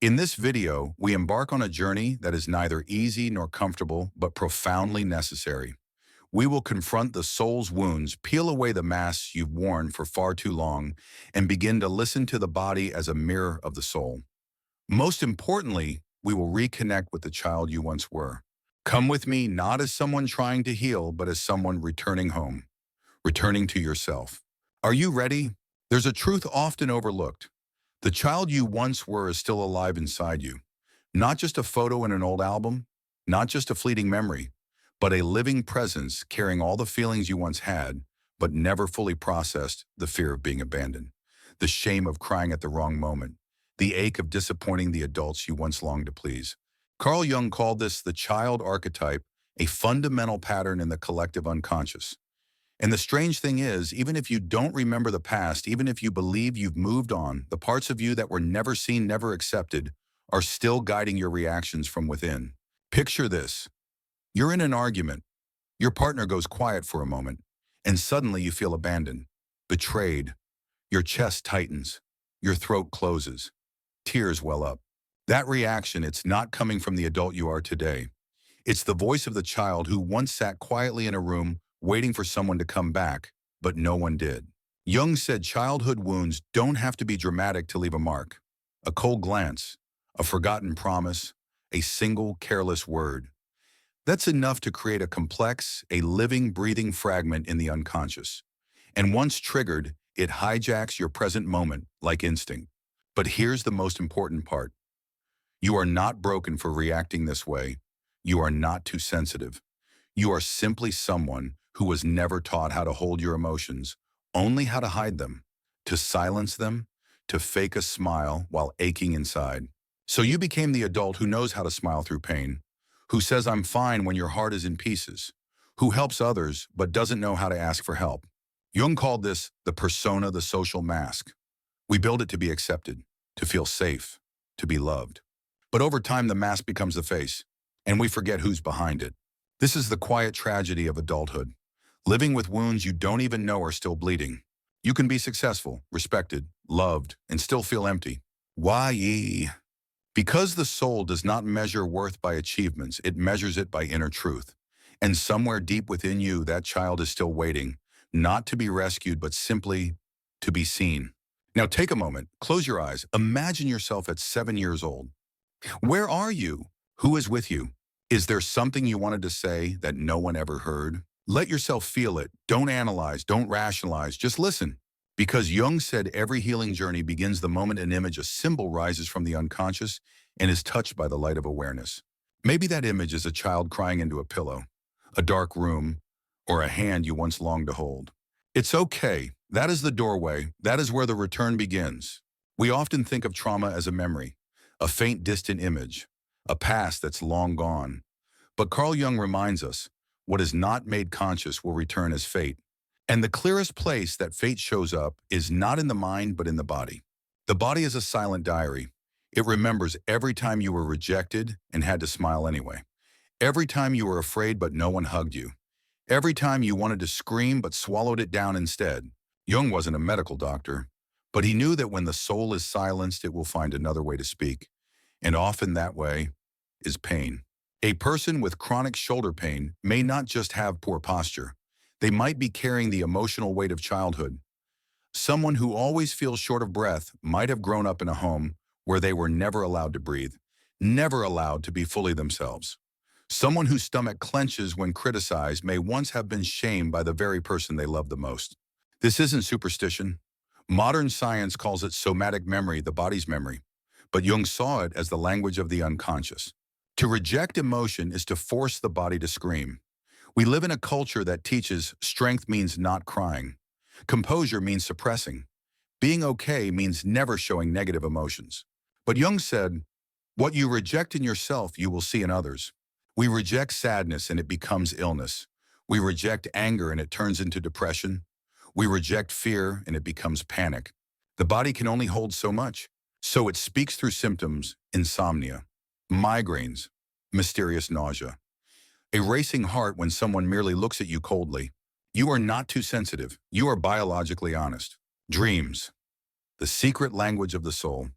In this video, we embark on a journey that is neither easy nor comfortable, but profoundly necessary. We will confront the soul's wounds, peel away the masks you've worn for far too long, and begin to listen to the body as a mirror of the soul. Most importantly, we will reconnect with the child you once were. Come with me not as someone trying to heal, but as someone returning home, returning to yourself. Are you ready? There's a truth often overlooked. The child you once were is still alive inside you. Not just a photo in an old album, not just a fleeting memory, but a living presence carrying all the feelings you once had, but never fully processed: the fear of being abandoned, the shame of crying at the wrong moment, the ache of disappointing the adults you once longed to please. Carl Jung called this the child archetype, a fundamental pattern in the collective unconscious. And the strange thing is, even if you don't remember the past, even if you believe you've moved on, the parts of you that were never seen, never accepted, are still guiding your reactions from within. Picture this. You're in an argument. Your partner goes quiet for a moment, and suddenly you feel abandoned, betrayed. Your chest tightens. Your throat closes. Tears well up. That reaction, it's not coming from the adult you are today. It's the voice of the child who once sat quietly in a room, waiting for someone to come back, but no one did. Jung said childhood wounds don't have to be dramatic to leave a mark. A cold glance, a forgotten promise, a single careless word. That's enough to create a complex, a living, breathing fragment in the unconscious. And once triggered, it hijacks your present moment like instinct. But here's the most important part. You are not broken for reacting this way. You are not too sensitive. You are simply someone who was never taught how to hold your emotions, only how to hide them, to silence them, to fake a smile while aching inside. So you became the adult who knows how to smile through pain, who says I'm fine when your heart is in pieces, who helps others but doesn't know how to ask for help. Jung called this the persona, the social mask. We build it to be accepted, to feel safe, to be loved. But over time, the mask becomes the face, and we forget who's behind it. This is the quiet tragedy of adulthood. Living with wounds you don't even know are still bleeding. You can be successful, respected, loved, and still feel empty. Why? Because the soul does not measure worth by achievements, it measures it by inner truth. And somewhere deep within you, that child is still waiting, not to be rescued, but simply to be seen. Now take a moment, close your eyes, imagine yourself at 7 years old. Where are you? Who is with you? Is there something you wanted to say that no one ever heard? Let yourself feel it. Don't analyze, don't rationalize, just listen. Because Jung said every healing journey begins the moment an image, a symbol rises from the unconscious and is touched by the light of awareness. Maybe that image is a child crying into a pillow, a dark room, or a hand you once longed to hold. It's okay. That is the doorway. That is where the return begins. We often think of trauma as a memory, a faint, distant image, a past that's long gone. But Carl Jung reminds us, what is not made conscious will return as fate. And the clearest place that fate shows up is not in the mind, but in the body. The body is a silent diary. It remembers every time you were rejected and had to smile anyway. Every time you were afraid but no one hugged you. Every time you wanted to scream but swallowed it down instead. Jung wasn't a medical doctor, but he knew that when the soul is silenced, it will find another way to speak. And often that way is pain. A person with chronic shoulder pain may not just have poor posture. They might be carrying the emotional weight of childhood. Someone who always feels short of breath might have grown up in a home where they were never allowed to breathe, never allowed to be fully themselves. Someone whose stomach clenches when criticized may once have been shamed by the very person they loved the most. This isn't superstition. Modern science calls it somatic memory, the body's memory. But Jung saw it as the language of the unconscious. To reject emotion is to force the body to scream. We live in a culture that teaches strength means not crying. Composure means suppressing. Being okay means never showing negative emotions. But Jung said, what you reject in yourself, you will see in others. We reject sadness and it becomes illness. We reject anger and it turns into depression. We reject fear and it becomes panic. The body can only hold so much. So it speaks through symptoms: insomnia, migraines, mysterious nausea, a racing heart when someone merely looks at you coldly. You are not too sensitive. You are biologically honest. Dreams, the secret language of the soul.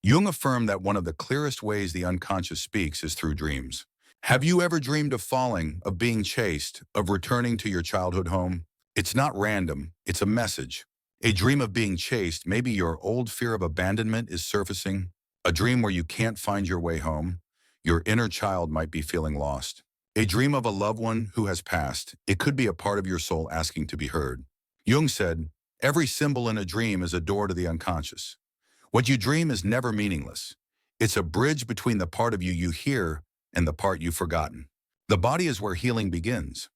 Jung affirmed that one of the clearest ways the unconscious speaks is through dreams. Have you ever dreamed of falling, of being chased, of returning to your childhood home? It's not random, it's a message. A dream of being chased, maybe your old fear of abandonment is surfacing. A dream where you can't find your way home. Your inner child might be feeling lost. A dream of a loved one who has passed. It could be a part of your soul asking to be heard. Jung said, every symbol in a dream is a door to the unconscious. What you dream is never meaningless. It's a bridge between the part of you you hear and the part you've forgotten. The body is where healing begins.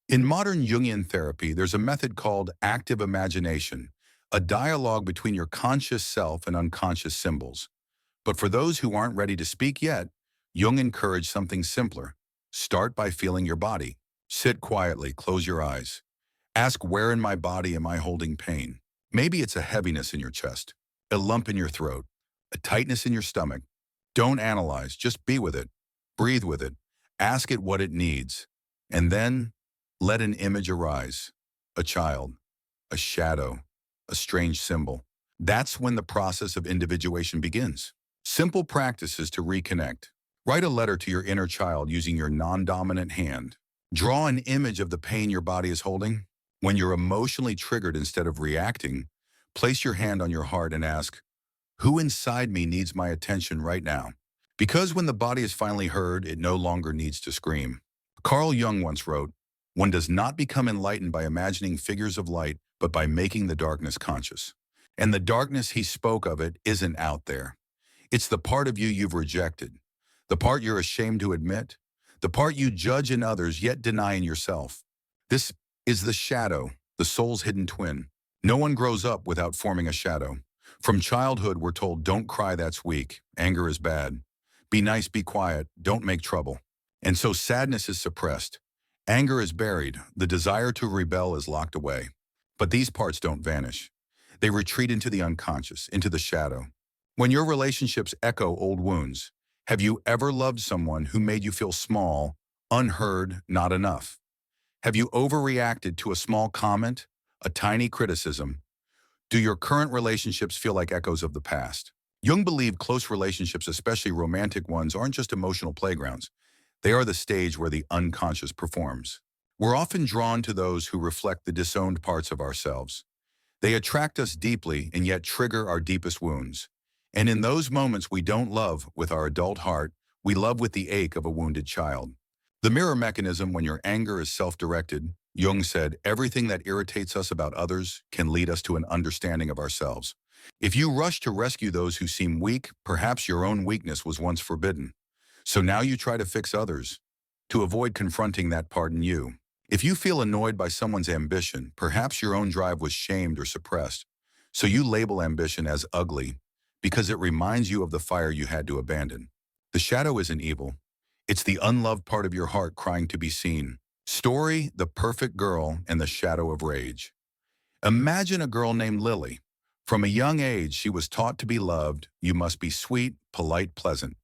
In modern Jungian therapy, there's a method called active imagination, a dialogue between your conscious self and unconscious symbols. But for those who aren't ready to speak yet, Jung encouraged something simpler. Start by feeling your body. Sit quietly, close your eyes. Ask, where in my body am I holding pain? Maybe it's a heaviness in your chest, a lump in your throat, a tightness in your stomach. Don't analyze, just be with it. Breathe with it. Ask it what it needs. And then let an image arise. A child, a shadow, a strange symbol. That's when the process of individuation begins. Simple practices to reconnect. Write a letter to your inner child using your non-dominant hand. Draw an image of the pain your body is holding. When you're emotionally triggered, instead of reacting, place your hand on your heart and ask, who inside me needs my attention right now? Because when the body is finally heard, it no longer needs to scream. Carl Jung once wrote, one does not become enlightened by imagining figures of light, but by making the darkness conscious. And the darkness he spoke of, it isn't out there. It's the part of you you've rejected, the part you're ashamed to admit, the part you judge in others yet deny in yourself. This is the shadow, the soul's hidden twin. No one grows up without forming a shadow. From childhood, we're told, don't cry, that's weak. Anger is bad. Be nice, be quiet, don't make trouble. And so sadness is suppressed. Anger is buried. The desire to rebel is locked away. But these parts don't vanish. They retreat into the unconscious, into the shadow. When your relationships echo old wounds, have you ever loved someone who made you feel small, unheard, not enough? Have you overreacted to a small comment, a tiny criticism? Do your current relationships feel like echoes of the past? Jung believed close relationships, especially romantic ones, aren't just emotional playgrounds. They are the stage where the unconscious performs. We're often drawn to those who reflect the disowned parts of ourselves. They attract us deeply and yet trigger our deepest wounds. And in those moments, we don't love with our adult heart, we love with the ache of a wounded child. The mirror mechanism, when your anger is self-directed, Jung said, everything that irritates us about others can lead us to an understanding of ourselves. If you rush to rescue those who seem weak, perhaps your own weakness was once forbidden. So now you try to fix others, to avoid confronting that part in you. If you feel annoyed by someone's ambition, perhaps your own drive was shamed or suppressed. So you label ambition as ugly because it reminds you of the fire you had to abandon. The shadow isn't evil. It's the unloved part of your heart crying to be seen. Story, the perfect girl and the shadow of rage. Imagine a girl named Lily. From a young age, she was taught to be loved. You must be sweet, polite, pleasant.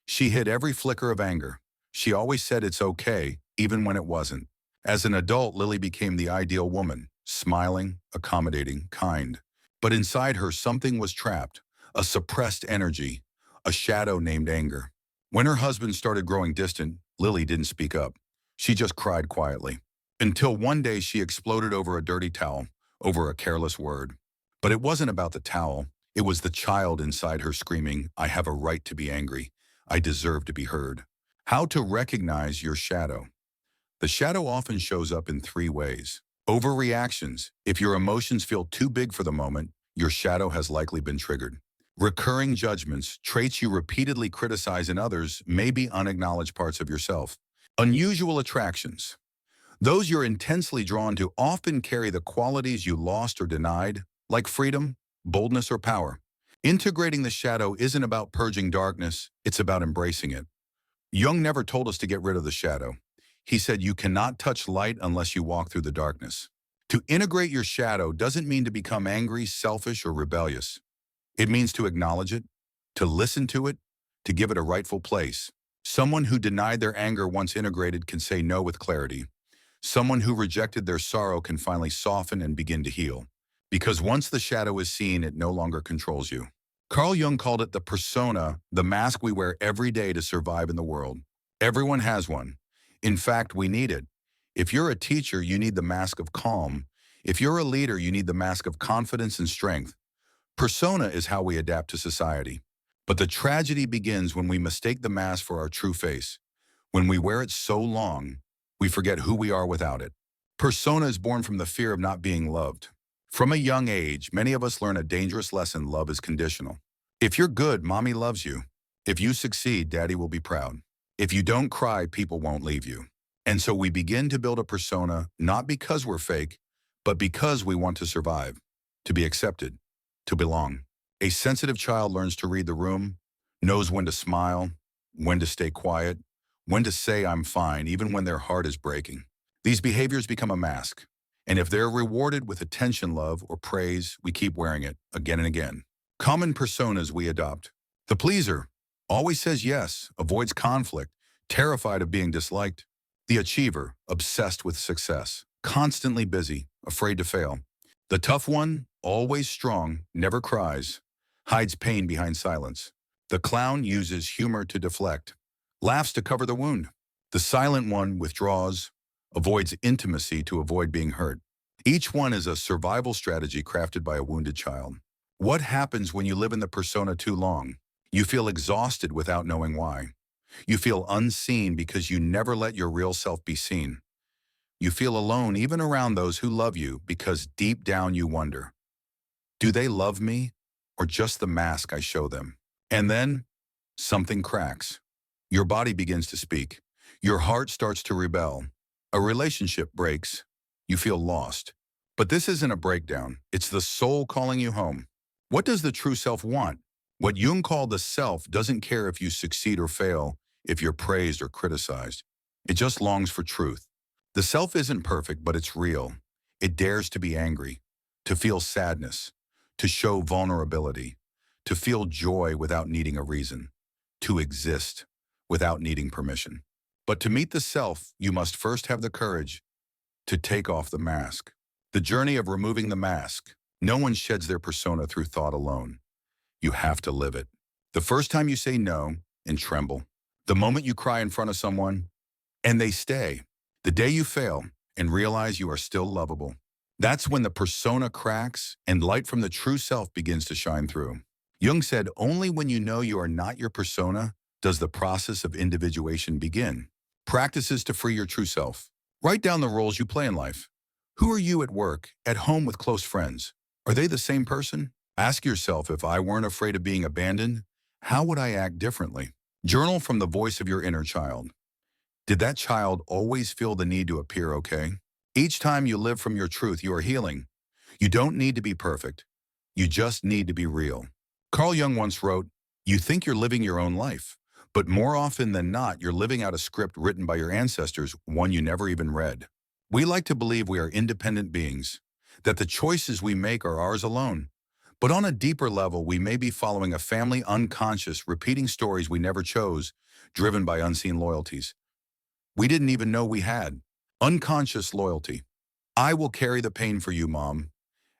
She hid every flicker of anger. She always said it's okay, even when it wasn't. As an adult, Lily became the ideal woman, smiling, accommodating, kind. But inside her, something was trapped, a suppressed energy, a shadow named anger. When her husband started growing distant, Lily didn't speak up. She just cried quietly. Until one day she exploded over a dirty towel, over a careless word. But it wasn't about the towel. It was the child inside her screaming, I have a right to be angry. I deserve to be heard. How to recognize your shadow. The shadow often shows up in three ways. Overreactions. If your emotions feel too big for the moment, your shadow has likely been triggered. Recurring judgments, traits you repeatedly criticize in others, may be unacknowledged parts of yourself. Unusual attractions. Those you're intensely drawn to often carry the qualities you lost or denied, like freedom, boldness, or power. Integrating the shadow isn't about purging darkness, it's about embracing it. Jung never told us to get rid of the shadow. He said you cannot touch light unless you walk through the darkness. To integrate your shadow doesn't mean to become angry, selfish, or rebellious. It means to acknowledge it, to listen to it, to give it a rightful place. Someone who denied their anger once integrated can say no with clarity. Someone who rejected their sorrow can finally soften and begin to heal. Because once the shadow is seen, it no longer controls you. Carl Jung called it the persona, the mask we wear every day to survive in the world. Everyone has one. In fact, we need it. If you're a teacher, you need the mask of calm. If you're a leader, you need the mask of confidence and strength. Persona is how we adapt to society. But the tragedy begins when we mistake the mask for our true face. When we wear it so long, we forget who we are without it. Persona is born from the fear of not being loved. From a young age, many of us learn a dangerous lesson: love is conditional. If you're good, mommy loves you. If you succeed, daddy will be proud. If you don't cry, people won't leave you. And so we begin to build a persona, not because we're fake, but because we want to survive, to be accepted, to belong. A sensitive child learns to read the room, knows when to smile, when to stay quiet, when to say I'm fine, even when their heart is breaking. These behaviors become a mask. And if they're rewarded with attention, love, or praise, we keep wearing it again and again. Common personas we adopt. The pleaser always says yes, avoids conflict, terrified of being disliked. The achiever, obsessed with success, constantly busy, afraid to fail. The tough one, always strong, never cries, hides pain behind silence. The clown uses humor to deflect, laughs to cover the wound. The silent one withdraws, avoids intimacy to avoid being hurt. Each one is a survival strategy crafted by a wounded child. What happens when you live in the persona too long? You feel exhausted without knowing why. You feel unseen because you never let your real self be seen. You feel alone even around those who love you because deep down you wonder, do they love me or just the mask I show them? And then something cracks. Your body begins to speak. Your heart starts to rebel. A relationship breaks. You feel lost. But this isn't a breakdown. It's the soul calling you home. What does the true self want? What Jung called the self doesn't care if you succeed or fail, if you're praised or criticized. It just longs for truth. The self isn't perfect, but it's real. It dares to be angry, to feel sadness, to show vulnerability, to feel joy without needing a reason, to exist without needing permission. But to meet the self, you must first have the courage to take off the mask. The journey of removing the mask. No one sheds their persona through thought alone. You have to live it. The first time you say no and tremble. The moment you cry in front of someone and they stay. The day you fail and realize you are still lovable. That's when the persona cracks and light from the true self begins to shine through. Jung said, only when you know you are not your persona does the process of individuation begin. Practices to free your true self. Write down the roles you play in life. Who are you at work, at home with close friends? Are they the same person? Ask yourself, if I weren't afraid of being abandoned, how would I act differently? Journal from the voice of your inner child. Did that child always feel the need to appear okay? Each time you live from your truth, you are healing. You don't need to be perfect. You just need to be real. Carl Jung once wrote, you think you're living your own life, but more often than not, you're living out a script written by your ancestors, one you never even read. We like to believe we are independent beings, that the choices we make are ours alone. But on a deeper level, we may be following a family unconscious, repeating stories we never chose, driven by unseen loyalties we didn't even know we had. Unconscious loyalty. I will carry the pain for you, Mom.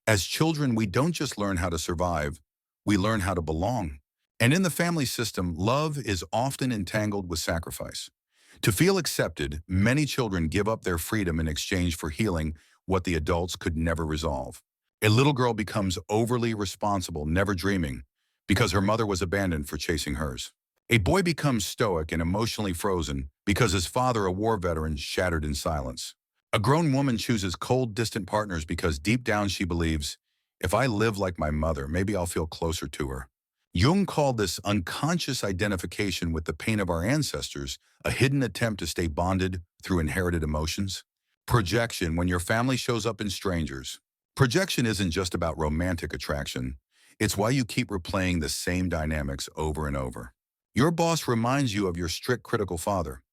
As children, we don't just learn how to survive, we learn how to belong. And in the family system, love is often entangled with sacrifice. To feel accepted, many children give up their freedom in exchange for healing what the adults could never resolve. A little girl becomes overly responsible, never dreaming, because her mother was abandoned for chasing hers. A boy becomes stoic and emotionally frozen because his father, a war veteran, shattered in silence. A grown woman chooses cold, distant partners because deep down she believes, if I live like my mother, maybe I'll feel closer to her. Jung called this unconscious identification with the pain of our ancestors a hidden attempt to stay bonded through inherited emotions. Projection, when your family shows up in strangers. Projection isn't just about romantic attraction. It's why you keep replaying the same dynamics over and over. Your boss reminds you of your strict, critical father.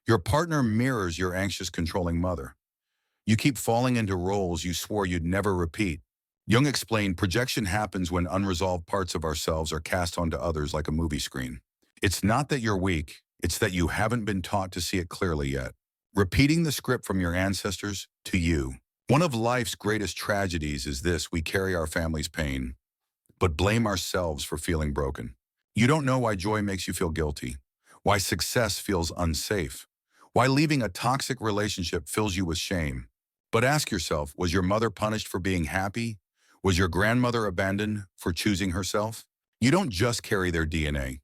Your partner mirrors your anxious, controlling mother. You keep falling into roles you swore you'd never repeat. Jung explained projection happens when unresolved parts of ourselves are cast onto others like a movie screen. It's not that you're weak, it's that you haven't been taught to see it clearly yet. Repeating the script from your ancestors to you. One of life's greatest tragedies is this: we carry our family's pain, but blame ourselves for feeling broken. You don't know why joy makes you feel guilty, why success feels unsafe, why leaving a toxic relationship fills you with shame. But ask yourself, was your mother punished for being happy? Was your grandmother abandoned for choosing herself? You don't just carry their DNA.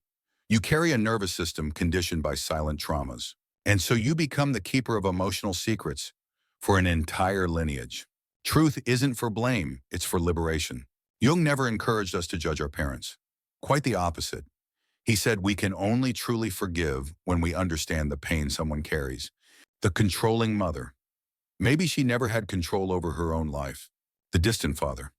You carry a nervous system conditioned by silent traumas. And so you become the keeper of emotional secrets for an entire lineage. Truth isn't for blame, it's for liberation. Jung never encouraged us to judge our parents. Quite the opposite. He said we can only truly forgive when we understand the pain someone carries. The controlling mother. Maybe she never had control over her own life. The distant father.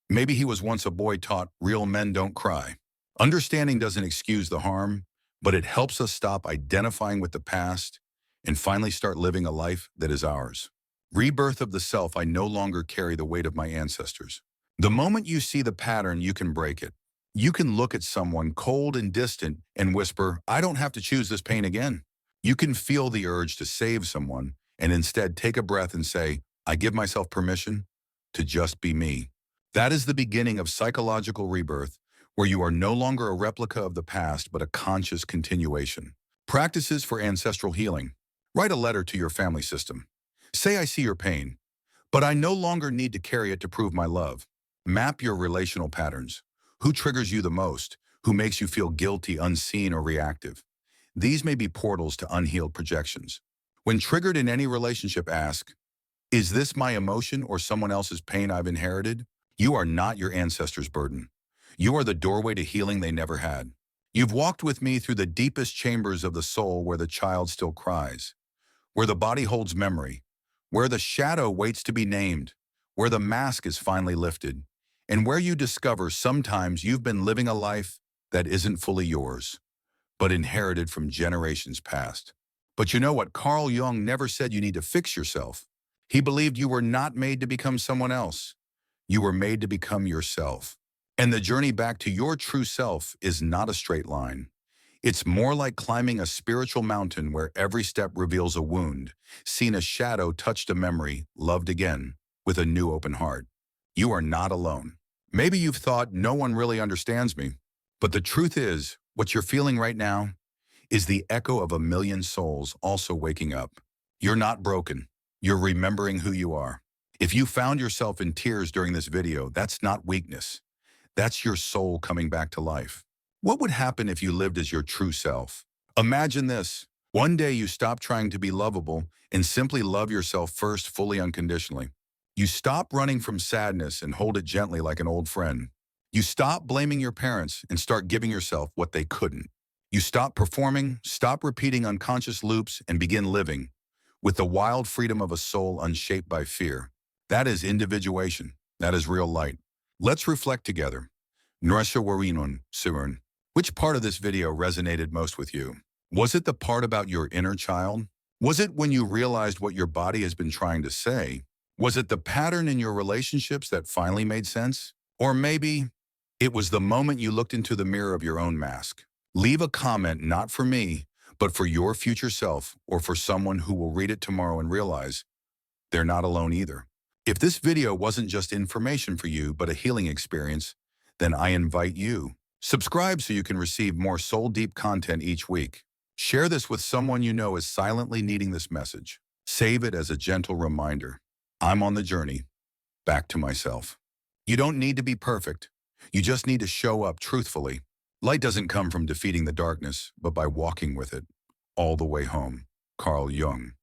Maybe he was once a boy taught real men don't cry. Understanding doesn't excuse the harm, but it helps us stop identifying with the past and finally start living a life that is ours. Rebirth of the self. I no longer carry the weight of my ancestors. The moment you see the pattern, you can break it. You can look at someone cold and distant and whisper, I don't have to choose this pain again. You can feel the urge to save someone and instead take a breath and say, I give myself permission to just be me. That is the beginning of psychological rebirth, where you are no longer a replica of the past, but a conscious continuation. Practices for ancestral healing. Write a letter to your family system. Say, I see your pain, but I no longer need to carry it to prove my love. Map your relational patterns. Who triggers you the most? Who makes you feel guilty, unseen, or reactive? These may be portals to unhealed projections. When triggered in any relationship, ask, is this my emotion or someone else's pain I've inherited? You are not your ancestors' burden. You are the doorway to healing they never had. You've walked with me through the deepest chambers of the soul where the child still cries, where the body holds memory, where the shadow waits to be named, where the mask is finally lifted, and where you discover sometimes you've been living a life that isn't fully yours, but inherited from generations past. But you know what? Carl Jung never said you need to fix yourself. He believed you were not made to become someone else. You were made to become yourself. And the journey back to your true self is not a straight line. It's more like climbing a spiritual mountain where every step reveals a wound, seen a shadow, touched a memory, loved again, with a new open heart. You are not alone. Maybe you've thought, no one really understands me. But the truth is, what you're feeling right now is the echo of a million souls also waking up. You're not broken. You're remembering who you are. If you found yourself in tears during this video, that's not weakness. That's your soul coming back to life. What would happen if you lived as your true self? Imagine this. One day you stop trying to be lovable and simply love yourself first, fully, unconditionally. You stop running from sadness and hold it gently like an old friend. You stop blaming your parents and start giving yourself what they couldn't. You stop performing, stop repeating unconscious loops, and begin living with the wild freedom of a soul unshaped by fear. That is individuation. That is real light. Let's reflect together. Which part of this video resonated most with you? Was it the part about your inner child? Was it when you realized what your body has been trying to say? Was it the pattern in your relationships that finally made sense? Or maybe it was the moment you looked into the mirror of your own mask. Leave a comment, not for me, but for your future self, or for someone who will read it tomorrow and realize they're not alone either. If this video wasn't just information for you, but a healing experience, then I invite you. Subscribe so you can receive more soul-deep content each week. Share this with someone you know is silently needing this message. Save it as a gentle reminder. I'm on the journey back to myself. You don't need to be perfect. You just need to show up truthfully. Light doesn't come from defeating the darkness, but by walking with it all the way home. Carl Jung.